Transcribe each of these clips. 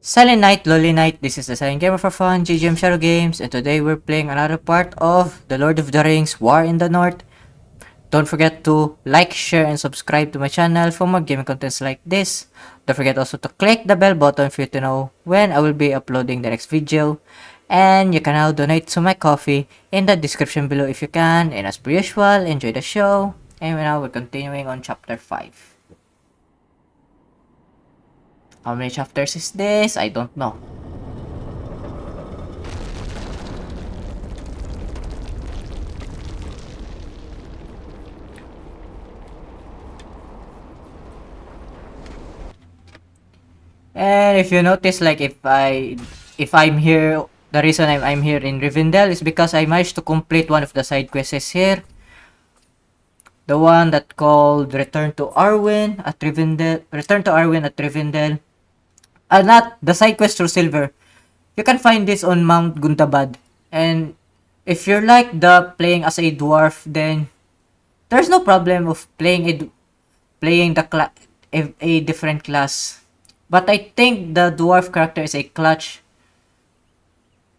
Silent Night, Lonely Night, this is the Silent Gamer for Fun, JGM ShadowGames, and today we're playing another part of The Lord of the Rings, War in the North. Don't forget to like, share, and subscribe to my channel for more gaming contents like this. Don't forget also to click the bell button for you to know when I will be uploading the next video. And you can now donate to my coffee in the description below if you can. And as per usual, enjoy the show. And now we're continuing on chapter 5. How many chapters is this? I don't know. And if you notice, like if I'm here, the reason I'm here in Rivendell is because I managed to complete one of the side quests here. The one that called Return to Arwen at Rivendell. Return to Arwen at Rivendell. Not the side quest through Silver. You can find this on Mount Gundabad. And if you're like the playing as a dwarf, then there's no problem of playing a different class. But I think the dwarf character is a clutch.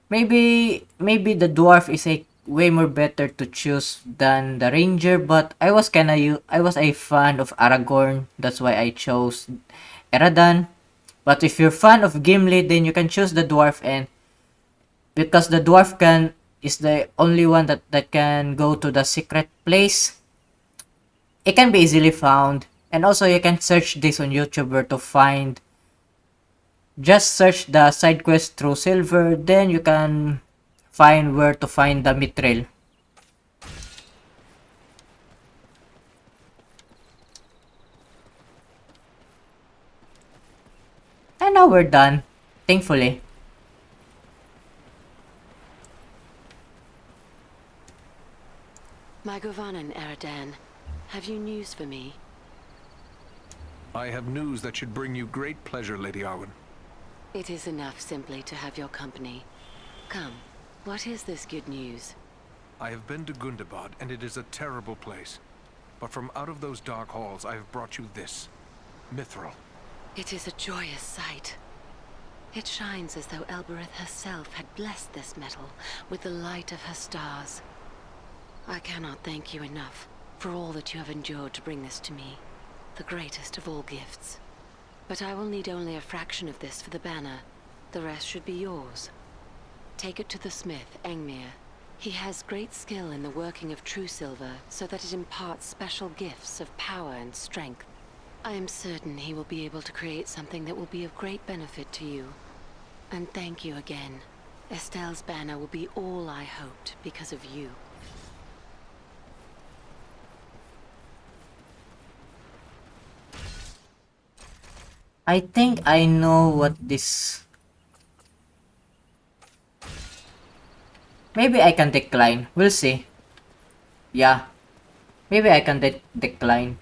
Maybe the dwarf is a way more better to choose than the ranger, but I was a fan of Aragorn. That's why I chose Eradan. But if you're fan of Gimli, then you can choose the dwarf, and because the dwarf can is the only one that can go to the secret place. It can be easily found, and also you can search this on YouTube where to find. Just search the side quest through Silver, then you can find where to find the Mithril. And now we're done, thankfully. My Govanen, Eradan, have you news for me? I have news that should bring you great pleasure, Lady Arwen. It is enough simply to have your company. Come, what is this good news? I have been to Gundabad, and it is a terrible place. But from out of those dark halls, I have brought you this. Mithril. It is a joyous sight. It shines as though Elbereth herself had blessed this metal with the light of her stars. I cannot thank you enough for all that you have endured to bring this to me, the greatest of all gifts. But I will need only a fraction of this for the banner. The rest should be yours. Take it to the smith, Engmir. He has great skill in the working of true silver, so that it imparts special gifts of power and strength. I am certain he will be able to create something that will be of great benefit to you. And thank you again. Estelle's banner will be all I hoped because of you. I think I know what this... Maybe I can decline. We'll see. Yeah. Maybe I can decline.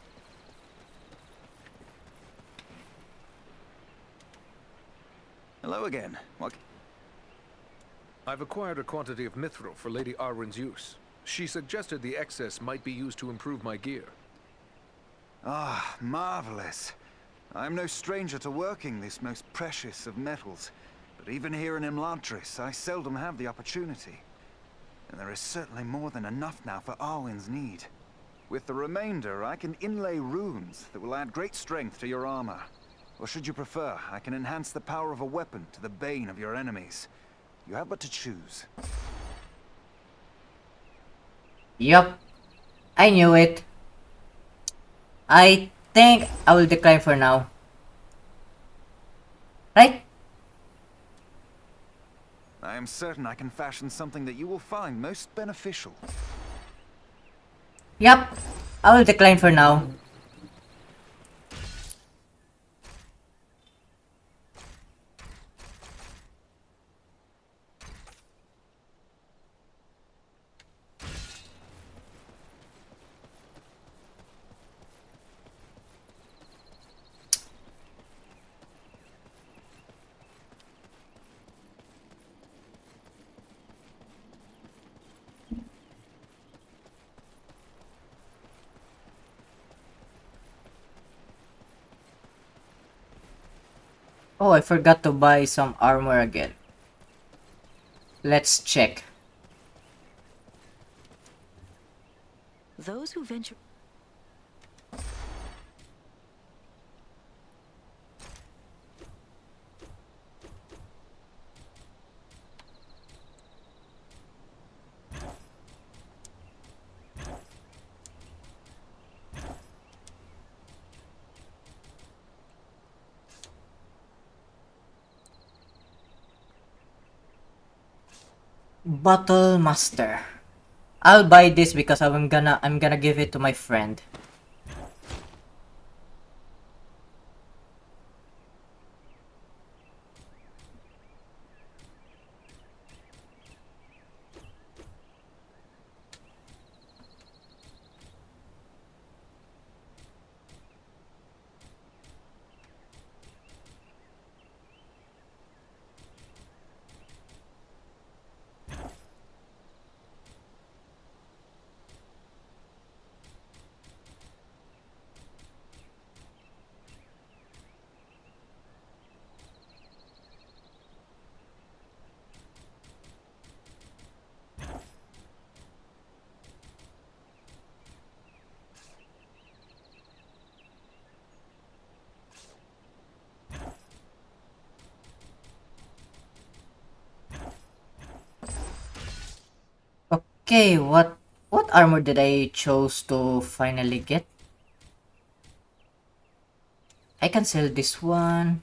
Hello again. What? I've acquired a quantity of mithril for Lady Arwen's use. She suggested the excess might be used to improve my gear. Ah, marvelous. I'm no stranger to working this most precious of metals, but even here in Imladris, I seldom have the opportunity. And there is certainly more than enough now for Arwen's need. With the remainder, I can inlay runes that will add great strength to your armor. Or should you prefer, I can enhance the power of a weapon to the bane of your enemies. You have but to choose. Yup. I knew it. I think I will decline for now. Right? I am certain I can fashion something that you will find most beneficial. Yup. I will decline for now. Oh, I forgot to buy some armor again. Let's check. Those who venture... Battle Master. I'll buy this because I'm gonna give it to my friend. Okay, what armor did I chose to finally get? I can sell this one.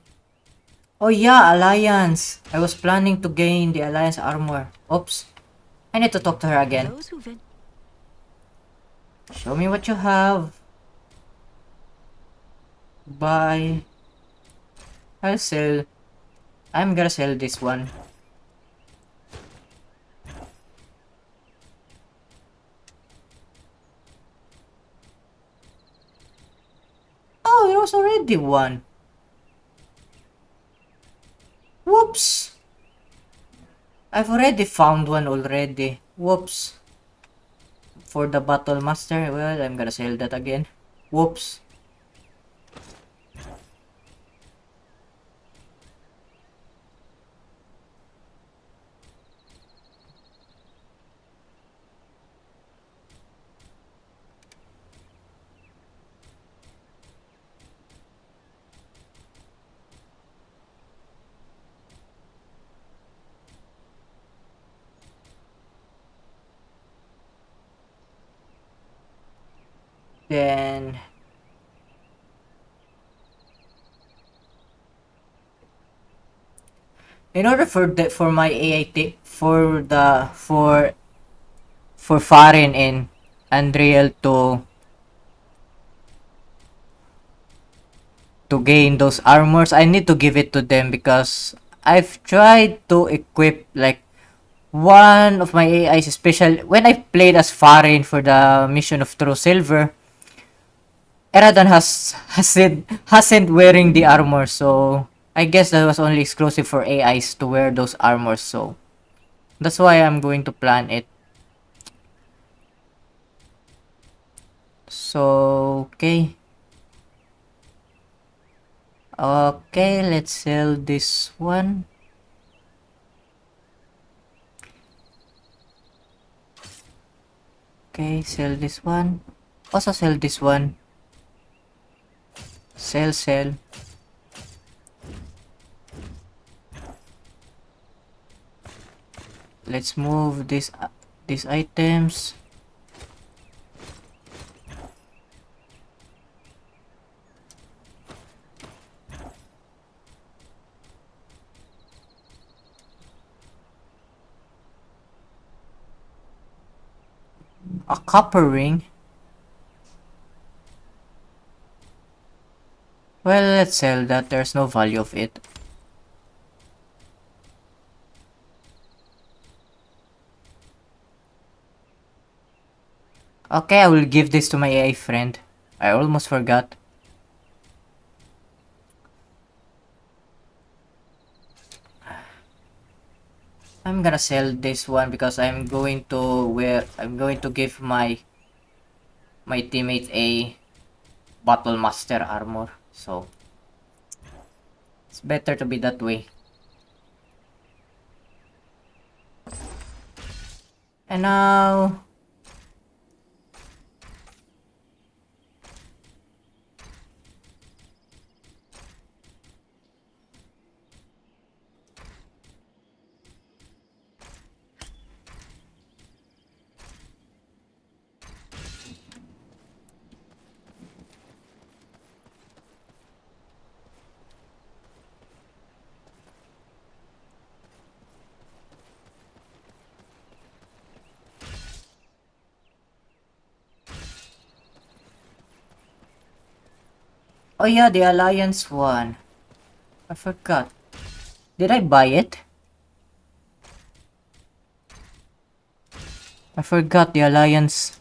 Oh yeah, Alliance. I was planning to gain the Alliance armor. Oops. I need to talk to her again. Those who venture... Show me what you have. Buy. I'll sell. I'm gonna sell this one. Oh, there was already one. Whoops. I've already found one already. Whoops. For the Battle Master, well, I'm gonna sell that again. Whoops. Then in order for my AIT for Farin and Andriel to gain those armors, I need to give it to them because I've tried to equip like one of my AIs, especially when I played as Farin for the mission of True Silver. Eradan hasn't wearing the armor, so I guess that was only exclusive for AIs to wear those armors, so that's why I'm going to plan it. So okay. Okay, let's sell this one. Okay, sell this one. Also sell this one. Sell. Let's move these items. A copper ring. Well, let's sell that. There's no value of it. Okay, I will give this to my AI friend. I almost forgot. I'm gonna sell this one because I'm going to give my teammate a Battle Master armor. So It's better to be that way. And now... Oh yeah, the Alliance one. I forgot. Did I buy it? I forgot the Alliance.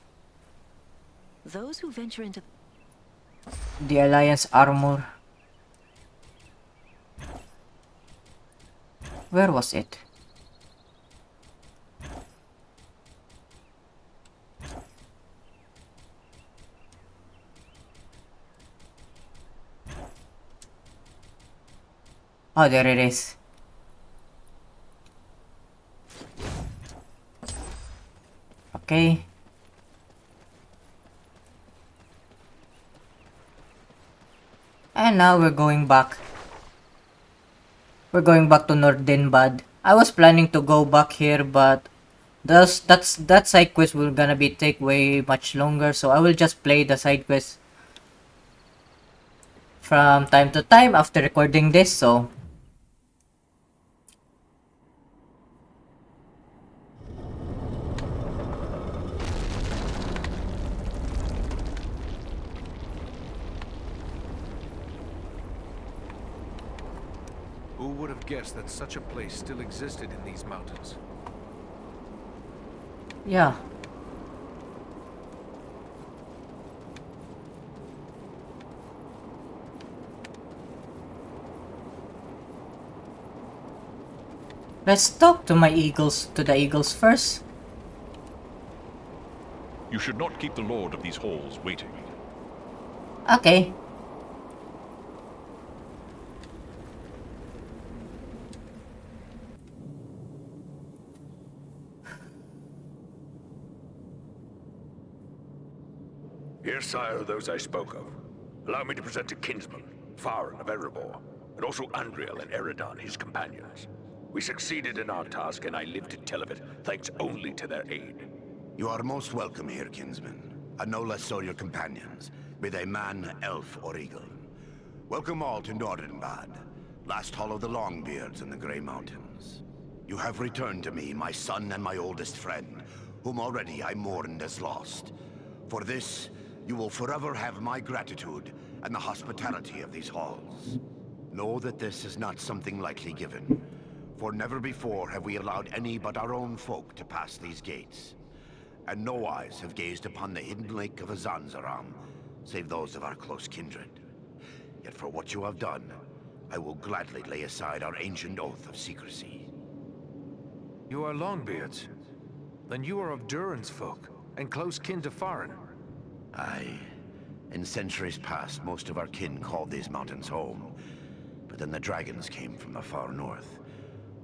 Those who venture into The Alliance armor. Where was it? Oh, there it is. Okay. And now we're going back. We're going back to Nordenbad. I was planning to go back here, but that side quest will gonna be take way much longer, so I will just play the side quest from time to time after recording this, so... Who would have guessed that such a place still existed in these mountains? Yeah. Let's talk to the eagles first. You should not keep the lord of these halls waiting. Okay. Here, sire, those I spoke of. Allow me to present a kinsman, Farron of Erebor, and also Andriel and Eridan, his companions. We succeeded in our task, and I live to tell of it, thanks only to their aid. You are most welcome here, kinsman, and no less so your companions, be they man, elf, or eagle. Welcome all to Nordenbad, last hall of the Longbeards in the Grey Mountains. You have returned to me, my son and my oldest friend, whom already I mourned as lost. For this, you will forever have my gratitude and the hospitality of these halls. Know that this is not something lightly given, for never before have we allowed any but our own folk to pass these gates. And no eyes have gazed upon the hidden lake of Azanzaram, save those of our close kindred. Yet for what you have done, I will gladly lay aside our ancient oath of secrecy. You are Longbeards. Then you are of Durin's folk, and close kin to Farron. Aye. In centuries past, most of our kin called these mountains home. But then the dragons came from the far north.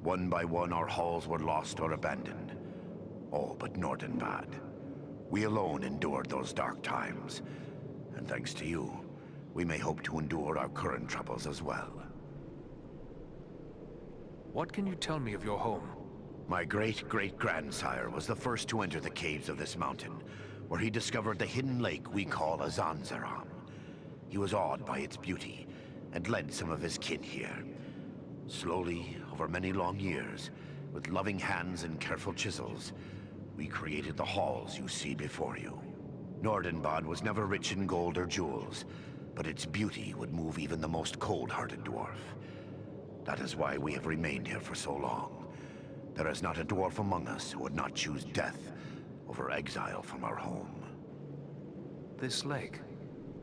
One by one, our halls were lost or abandoned. All but Nordenbad. We alone endured those dark times. And thanks to you, we may hope to endure our current troubles as well. What can you tell me of your home? My great-great-grandsire was the first to enter the caves of this mountain, where he discovered the hidden lake we call Azanzaram. He was awed by its beauty, and led some of his kin here. Slowly, over many long years, with loving hands and careful chisels, we created the halls you see before you. Nordenbad was never rich in gold or jewels, but its beauty would move even the most cold-hearted dwarf. That is why we have remained here for so long. There is not a dwarf among us who would not choose death over exile from our home. This lake.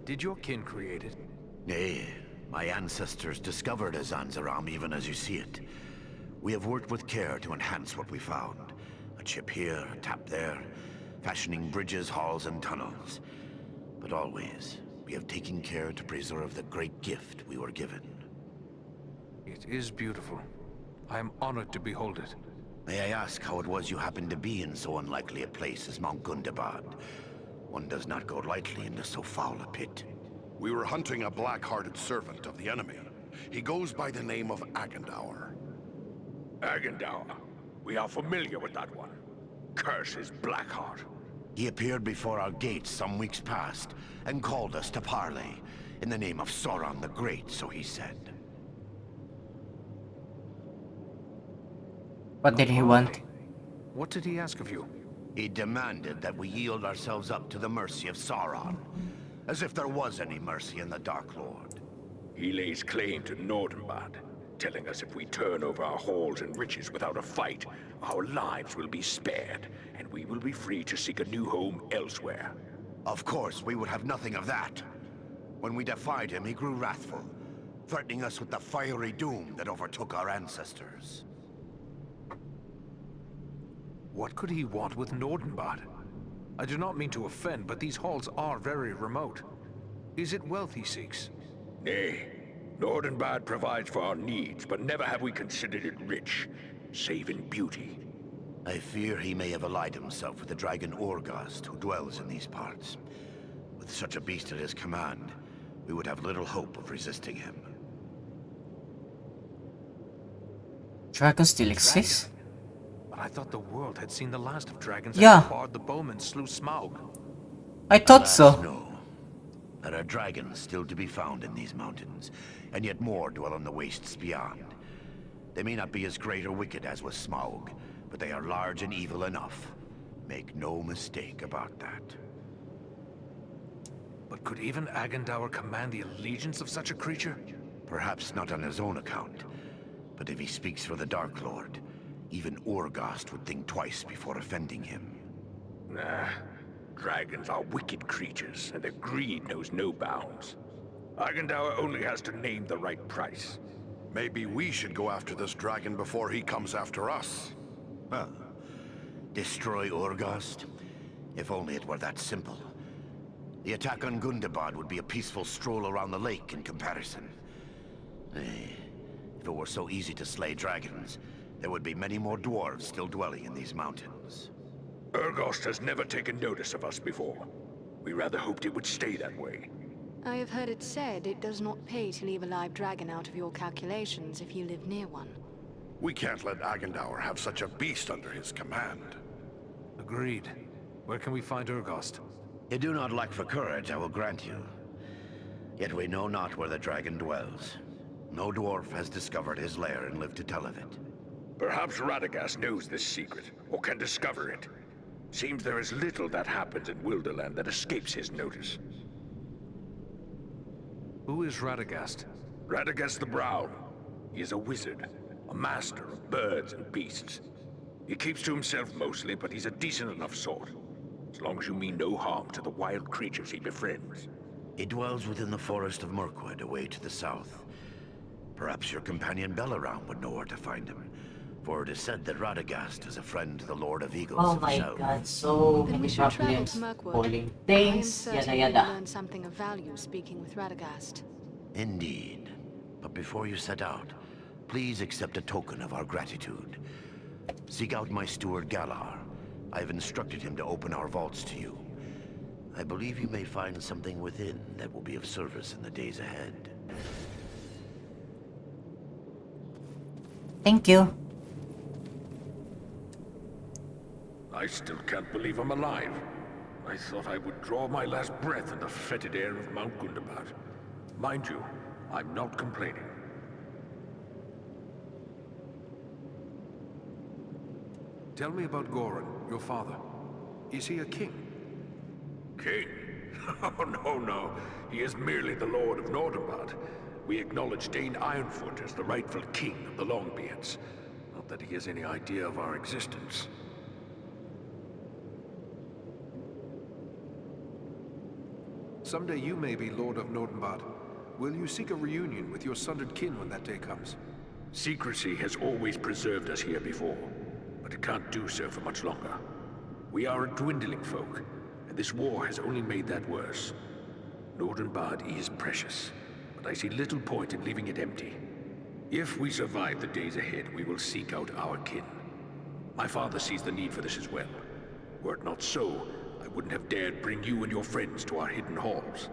Did your kin create it? Nay, my ancestors discovered Azanzaram even as you see it. We have worked with care to enhance what we found. A chip here, a tap there, fashioning bridges, halls, and tunnels. But always, we have taken care to preserve the great gift we were given. It is beautiful. I am honored to behold it. May I ask how it was you happened to be in so unlikely a place as Mount Gundabad? One does not go lightly into so foul a pit. We were hunting a black-hearted servant of the enemy. He goes by the name of Agendour. Agendour. We are familiar with that one. Curse his Blackheart. He appeared before our gates some weeks past and called us to parley. In the name of Sauron the Great, so he said. What did he want? What did he ask of you? He demanded that we yield ourselves up to the mercy of Sauron, as if there was any mercy in the Dark Lord. He lays claim to Nordenbad, telling us if we turn over our halls and riches without a fight, our lives will be spared, and we will be free to seek a new home elsewhere. Of course, we would have nothing of that. When we defied him, he grew wrathful, threatening us with the fiery doom that overtook our ancestors. What could he want with Nordenbad? I do not mean to offend, but these halls are very remote. Is it wealth he seeks? Nay, Nordenbad provides for our needs, but never have we considered it rich, save in beauty. I fear he may have allied himself with the dragon Orgast, who dwells in these parts. With such a beast at his command, we would have little hope of resisting him. Dragons still exist? But I thought the world had seen the last of dragons Yeah. after Bard the Bowman slew Smaug. I thought Alas, so. no. There are dragons still to be found in these mountains, and yet more dwell in the wastes beyond. They may not be as great or wicked as was Smaug, but they are large and evil enough. Make no mistake about that. But could even Agendour command the allegiance of such a creature? Perhaps not on his own account, but if he speaks for the Dark Lord, even Orgast would think twice before offending him. Nah, dragons are wicked creatures, and their greed knows no bounds. Agendour only has to name the right price. Maybe we should go after this dragon before he comes after us. Well, destroy Orgast? If only it were that simple. The attack on Gundabad would be a peaceful stroll around the lake in comparison. If it were so easy to slay dragons, there would be many more dwarves still dwelling in these mountains. Urgost has never taken notice of us before. We rather hoped it would stay that way. I have heard it said it does not pay to leave a live dragon out of your calculations if you live near one. We can't let Agendour have such a beast under his command. Agreed. Where can we find Urgost? You do not lack for courage, I will grant you. Yet we know not where the dragon dwells. No dwarf has discovered his lair and lived to tell of it. Perhaps Radagast knows this secret, or can discover it. Seems there is little that happens in Wilderland that escapes his notice. Who is Radagast? Radagast the Brown. He is a wizard, a master of birds and beasts. He keeps to himself mostly, but he's a decent enough sort. As long as you mean no harm to the wild creatures he befriends. He dwells within the forest of Mirkwood, away to the south. Perhaps your companion Belaram would know where to find him, for it is said that Radagast is a friend to the Lord of Eagles Oh my himself. god, so Then we many should travel problems. to Mirkwood. Falling I am things, certain yada we will yada. learn something of value speaking with Radagast. Indeed. But before you set out, please accept a token of our gratitude. Seek out my steward Galar. I have instructed him to open our vaults to you. I believe you may find something within that will be of service in the days ahead. Thank you. I still can't believe I'm alive. I thought I would draw my last breath in the fetid air of Mount Gundabad. Mind you, I'm not complaining. Tell me about Goran, your father. Is he a king? King? Oh, no. He is merely the Lord of Nordenbad. We acknowledge Dane Ironfoot as the rightful king of the Longbeards. Not that he has any idea of our existence. Someday you may be Lord of Nordenbad. Will you seek a reunion with your sundered kin when that day comes? Secrecy has always preserved us here before, but it can't do so for much longer. We are a dwindling folk, and this war has only made that worse. Nordenbad is precious, but I see little point in leaving it empty. If we survive the days ahead, we will seek out our kin. My father sees the need for this as well. Were it not so, I wouldn't have dared bring you and your friends to our hidden halls.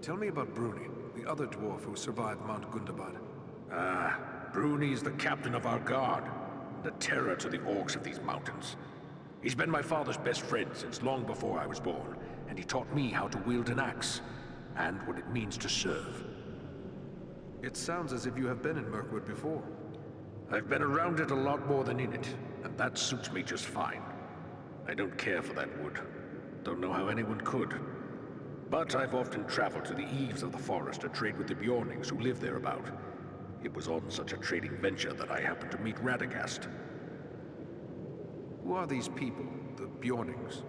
Tell me about Bruni, the other dwarf who survived Mount Gundabad. Bruni is the captain of our guard, and a terror to the orcs of these mountains. He's been my father's best friend since long before I was born, and he taught me how to wield an axe, and what it means to serve. It sounds as if you have been in Mirkwood before. I've been around it a lot more than in it, and that suits me just fine. I don't care for that wood. Don't know how anyone could. But I've often traveled to the eaves of the forest to trade with the Bjornings who live thereabout. It was on such a trading venture that I happened to meet Radagast. Who are these people, the Bjornings?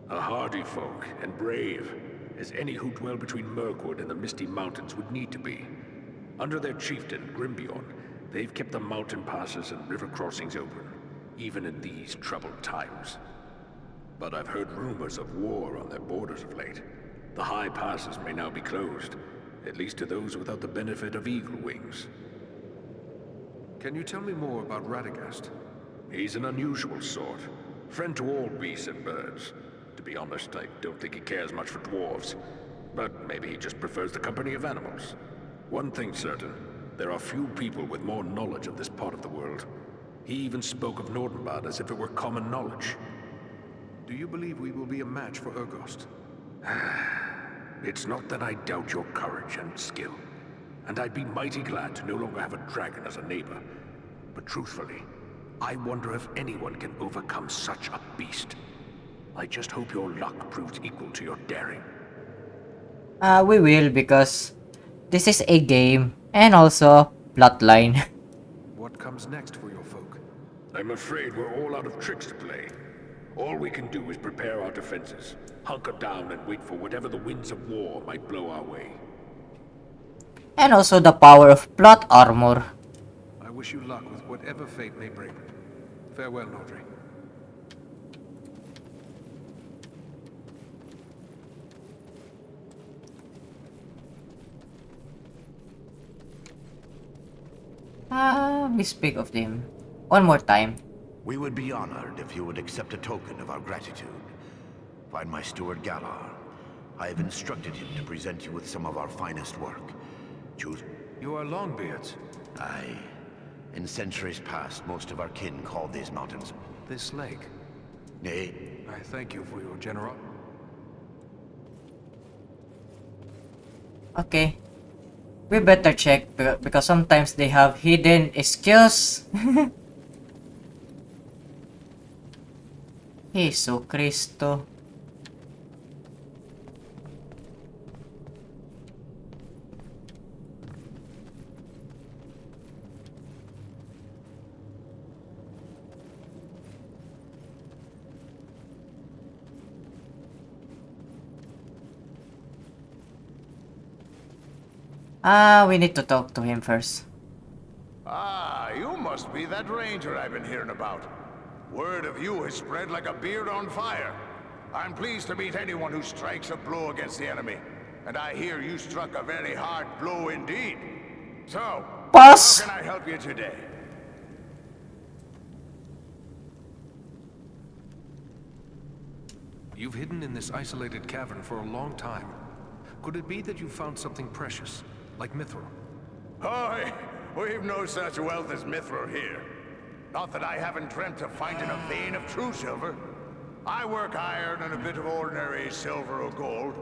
A hardy folk, and brave, as any who dwell between Mirkwood and the Misty Mountains would need to be. Under their chieftain, Grimbjorn, they've kept the mountain passes and river crossings open, even in these troubled times. But I've heard rumors of war on their borders of late. The high passes may now be closed, at least to those without the benefit of eagle wings. Can you tell me more about Radagast? He's an unusual sort. Friend to all beasts and birds. To be honest, I don't think he cares much for dwarves. But maybe he just prefers the company of animals. One thing's certain, there are few people with more knowledge of this part of the world. He even spoke of Nordenbad as if it were common knowledge. Do you believe we will be a match for Urgost? It's not that I doubt your courage and skill. And I'd be mighty glad to no longer have a dragon as a neighbor. But truthfully, I wonder if anyone can overcome such a beast. I just hope your luck proves equal to your daring. We will, because this is a game and also plotline. What comes next for your folk? I'm afraid we're all out of tricks to play. All we can do is prepare our defenses, hunker down and wait for whatever the winds of war might blow our way. And also the power of plot armor. I wish you luck with whatever fate may bring. Farewell, Nordri. We speak of them one more time. We would be honored if you would accept a token of our gratitude. Find my steward Galar. I have instructed him to present you with some of our finest work. Choose... You are Longbeards. Aye. In centuries past, most of our kin called these mountains... This lake. Nay. I thank you for your generosity. Okay. We better check because sometimes they have hidden skills. Jesu Cristo. We need to talk to him first. Ah, you must be that ranger I've been hearing about. Word of you has spread like a beard on fire. I'm pleased to meet anyone who strikes a blow against the enemy. And I hear you struck a very hard blow indeed. So, Boss! how can I help you today? You've hidden in this isolated cavern for a long time. Could it be that you found something precious, like mithril? Hoy! We've no such wealth as mithril here. Not that I haven't dreamt of finding a vein of true silver. I work iron and a bit of ordinary silver or gold.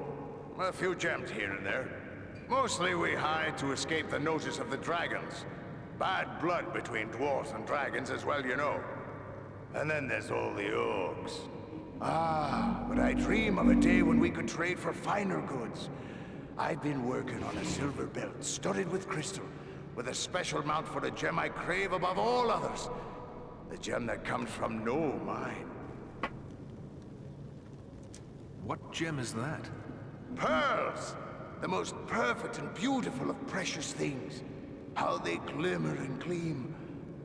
A few gems here and there. Mostly we hide to escape the notice of the dragons. Bad blood between dwarves and dragons as well, you know. And then there's all the orcs. Ah, but I dream of a day when we could trade for finer goods. I've been working on a silver belt studded with crystal, with a special mount for the gem I crave above all others. The gem that comes from no mine. What gem is that? Pearls! The most perfect and beautiful of precious things. How they glimmer and gleam.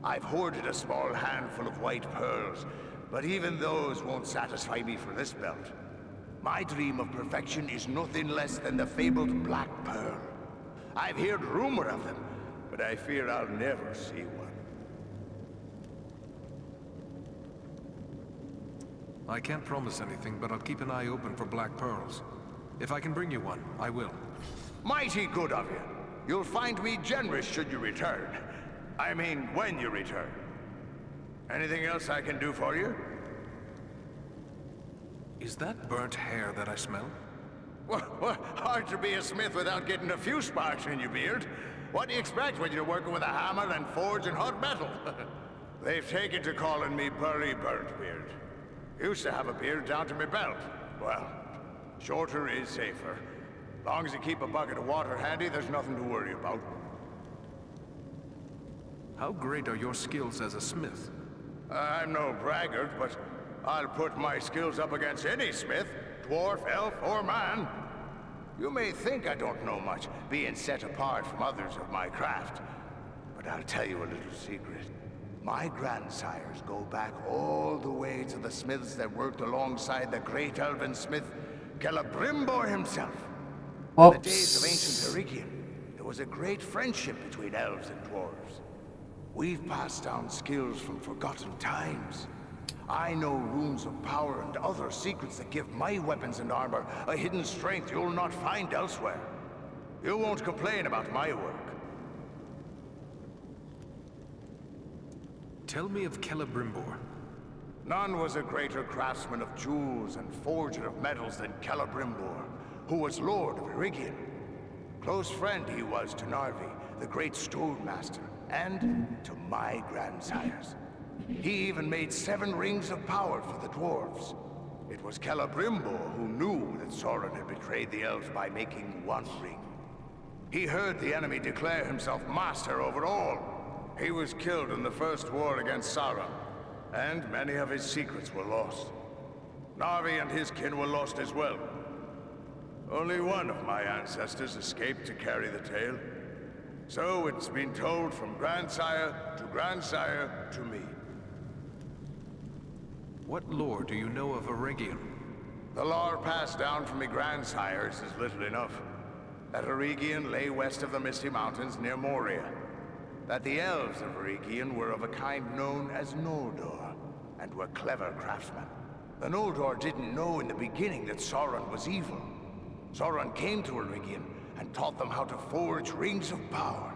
I've hoarded a small handful of white pearls, but even those won't satisfy me for this belt. My dream of perfection is nothing less than the fabled Black Pearl. I've heard rumor of them, but I fear I'll never see one. I can't promise anything, but I'll keep an eye open for black pearls. If I can bring you one, I will. Mighty good of you. You'll find me generous should you return. I mean, when you return. Anything else I can do for you? Is that burnt hair that I smell? Well, hard to be a smith without getting a few sparks in your beard. What do you expect when you're working with a hammer and forging hot metal? They've taken to calling me Burry Burntbeard. Used to have a beard down to my belt. Well, shorter is safer. Long as you keep a bucket of water handy, there's nothing to worry about. How great are your skills as a smith? I'm no braggart, but I'll put my skills up against any smith, dwarf, elf, or man. You may think I don't know much, being set apart from others of my craft. But I'll tell you a little secret. My grandsires go back all the way to the smiths that worked alongside the great elven smith, Celebrimbor himself. In the days of ancient Eregion, there was a great friendship between elves and dwarves. We've passed down skills from forgotten times. I know runes of power and other secrets that give my weapons and armor a hidden strength you'll not find elsewhere. You won't complain about my work. Tell me of Celebrimbor. None was a greater craftsman of jewels and forger of metals than Celebrimbor, who was Lord of Eregion. Close friend he was to Narvi, the great Stonemaster, and to my grandsires. He even made 7 rings of power for the dwarves. It was Celebrimbor who knew that Sauron had betrayed the elves by making 1 ring. He heard the enemy declare himself master over all. He was killed in the first war against Sauron, and many of his secrets were lost. Narvi and his kin were lost as well. Only one of my ancestors escaped to carry the tale. So it's been told from grandsire to me. What lore do you know of Eregion? The lore passed down from me grandsires is little enough. That Eregion lay west of the Misty Mountains near Moria. That the elves of Eregion were of a kind known as Noldor, and were clever craftsmen. The Noldor didn't know in the beginning that Sauron was evil. Sauron came to Eregion and taught them how to forge rings of power.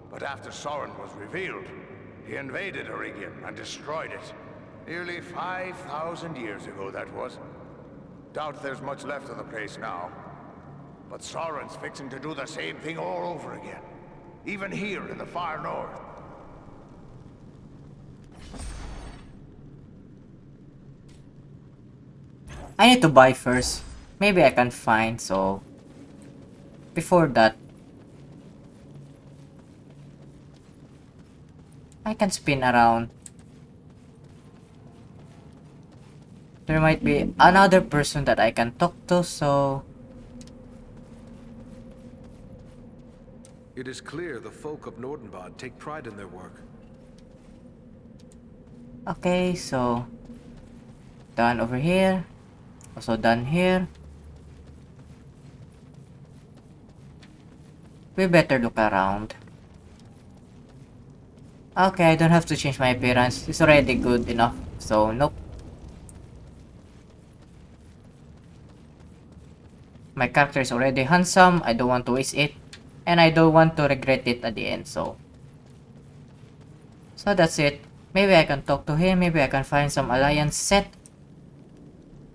But after Sauron was revealed, he invaded Eregion and destroyed it. Nearly 5,000 years ago, that was. Doubt there's much left of the place now. But Sauron's fixing to do the same thing all over again. Even here in the far north. I need to buy first. Maybe I can find, so... Before that... I can spin around. There might be another person that I can talk to, so... It is clear the folk of Nordenbad take pride in their work. Okay, so... Done over here. Also done here. We better look around. Okay, I don't have to change my appearance. It's already good enough. So, nope. My character is already handsome. I don't want to waste it. And I don't want to regret it at the end, so... So that's it. Maybe I can talk to him. Maybe I can find some alliance set.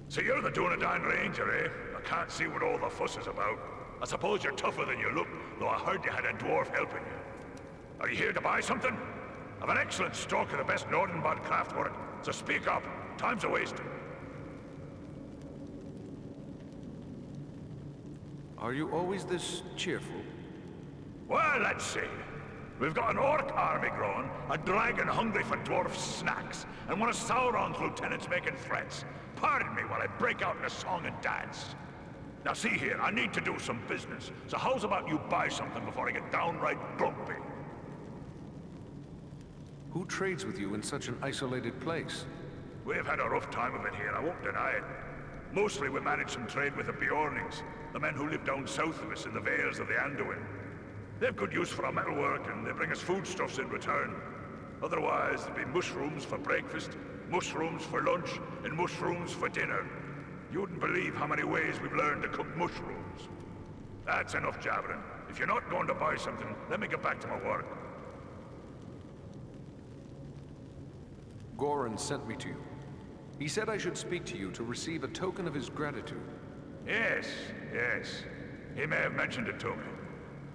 So you're the Dunedain Ranger, eh? I can't see what all the fuss is about. I suppose you're tougher than you look, though I heard you had a dwarf helping you. Are you here to buy something? I've an excellent stock of the best Nordenbad craftwork, so speak up. Time's a wasting. Are you always this cheerful? Well, let's see. We've got an orc army growing, a dragon hungry for dwarf snacks, and one of Sauron's lieutenants making threats. Pardon me while I break out in a song and dance. Now see here, I need to do some business, so how's about you buy something before I get downright grumpy? Who trades with you in such an isolated place? We've had a rough time of it here, I won't deny it. Mostly we managed some trade with the Bjornings, the men who live down south of us in the vales of the Anduin. They've good use for our metalwork, and they bring us foodstuffs in return. Otherwise, there'd be mushrooms for breakfast, mushrooms for lunch, and mushrooms for dinner. You wouldn't believe how many ways we've learned to cook mushrooms. That's enough jabbering. If you're not going to buy something, let me get back to my work. Goran sent me to you. He said I should speak to you to receive a token of his gratitude. Yes, yes. He may have mentioned it to me.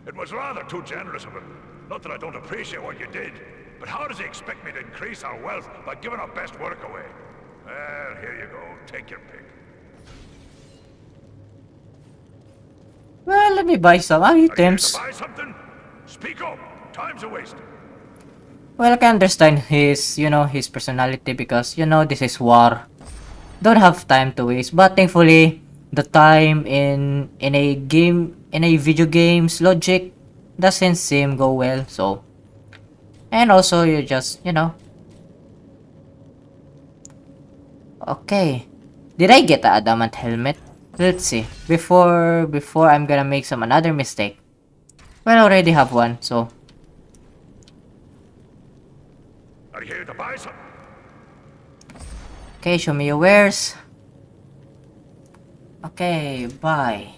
It was rather too generous of him. Not that I don't appreciate what you did, but how does he expect me to increase our wealth by giving our best work away? Well, here you go. Take your pick. Well, let me buy some Are you here to items. buy something? Speak up. Time's a waste. Well, I can understand his, his personality because, this is war. Don't have time to waste. But thankfully, the time in a video game's logic doesn't seem go well. So, and also you just, Okay. Did I get the adamant helmet? Let's see. Before I'm gonna make some another mistake. Well, I already have one, so. Are you here to buy something? Okay, show me your wares. Okay, buy.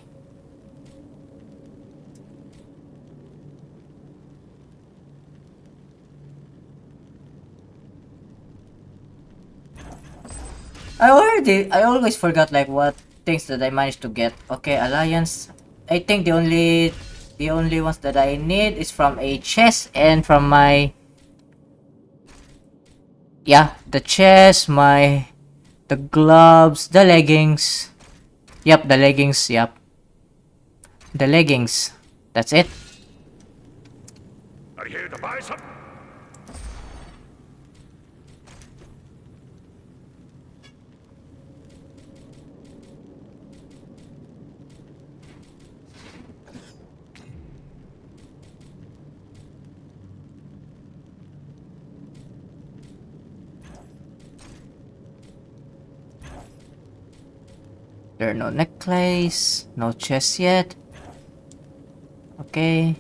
I always forgot like what things that I managed to get. Okay, alliance. I think the only ones that I need is from a chest and from my, yeah, the chest, the gloves, the leggings. Yep, the leggings, yep. The leggings. That's it. Are you here to buy something? There are no necklace, no chest yet. Okay.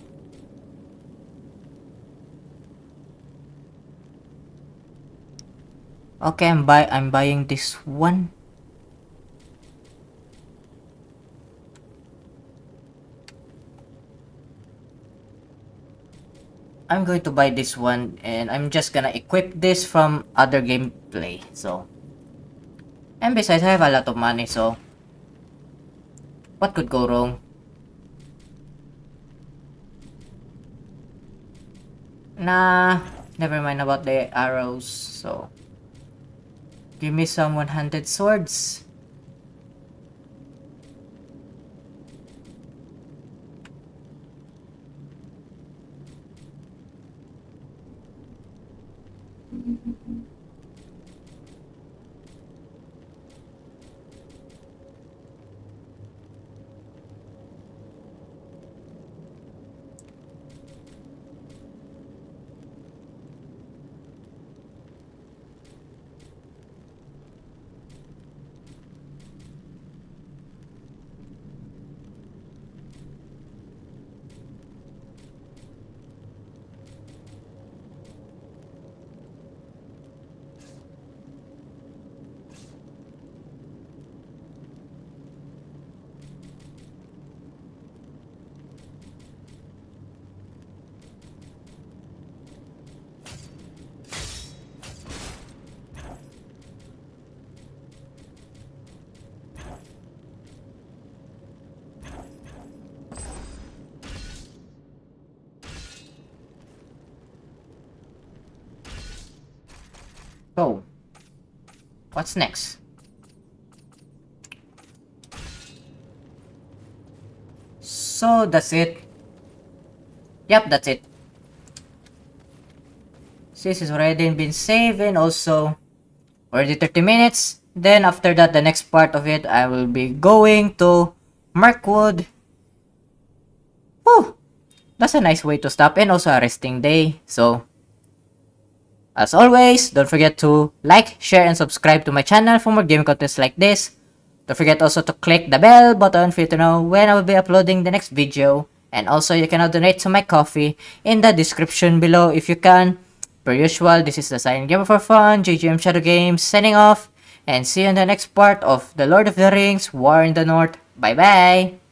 Okay, I'm buying this one. I'm going to buy this one and I'm just gonna equip this from other gameplay. So, and besides, I have a lot of money, so what could go wrong? Nah, never mind about the arrows. So, give me some one-handed swords. So, what's next? So that's it. Yep, that's it. This has already been saved and also already 30 minutes. Then after that, the next part of it, I will be going to Markwood. Whew, that's a nice way to stop and also a resting day. So, as always, don't forget to like, share, and subscribe to my channel for more gaming contents like this. Don't forget also to click the bell button for you to know when I will be uploading the next video. And also, you can now donate to my coffee in the description below if you can. Per usual, this is the Silent Gamer for Fun, JGM ShadowGames, signing off. And see you in the next part of The Lord of the Rings, War in the North. Bye-bye!